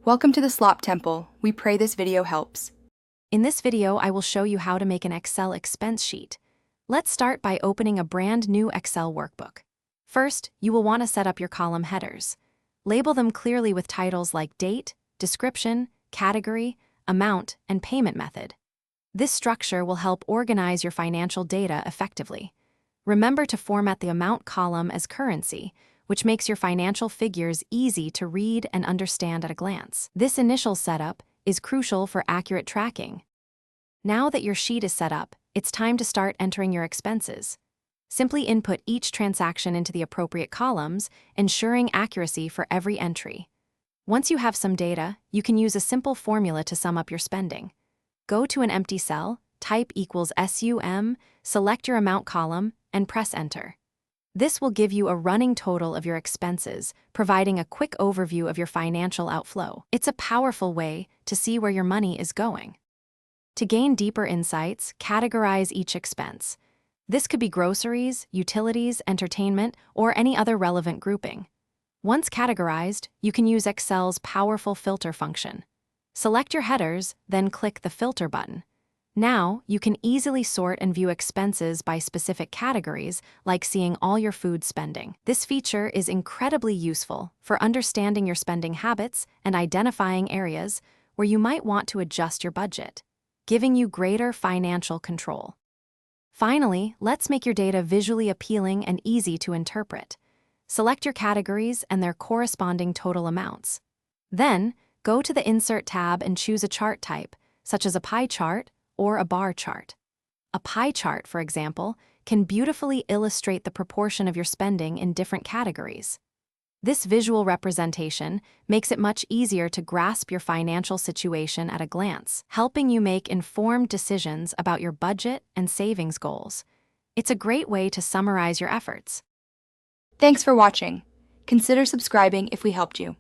Welcome to the Slop Temple. We pray this video helps. In this video, I will show you how to make an Excel expense sheet. Let's start by opening a brand new Excel workbook. First, you will want to set up your column headers. Label them clearly with titles like date, description, category, amount, and payment method. This structure will help organize your financial data effectively. Remember to format the amount column as currency, which makes your financial figures easy to read and understand at a glance. This initial setup is crucial for accurate tracking. Now that your sheet is set up, it's time to start entering your expenses. Simply input each transaction into the appropriate columns, ensuring accuracy for every entry. Once you have some data, you can use a simple formula to sum up your spending. Go to an empty cell, type equals SUM, select your amount column, and press enter. This will give you a running total of your expenses, providing a quick overview of your financial outflow. It's a powerful way to see where your money is going. To gain deeper insights, categorize each expense. This could be groceries, utilities, entertainment, or any other relevant grouping. Once categorized, you can use Excel's powerful filter function. Select your headers, then click the Filter button. Now, you can easily sort and view expenses by specific categories, like seeing all your food spending. This feature is incredibly useful for understanding your spending habits and identifying areas where you might want to adjust your budget, giving you greater financial control. Finally, let's make your data visually appealing and easy to interpret. Select your categories and their corresponding total amounts. Then, go to the Insert tab and choose a chart type, such as a pie chart or a bar chart. A pie chart, for example, can beautifully illustrate the proportion of your spending in different categories. This visual representation makes it much easier to grasp your financial situation at a glance, helping you make informed decisions about your budget and savings goals. It's a great way to summarize your efforts. Thanks for watching. Consider subscribing if we helped you.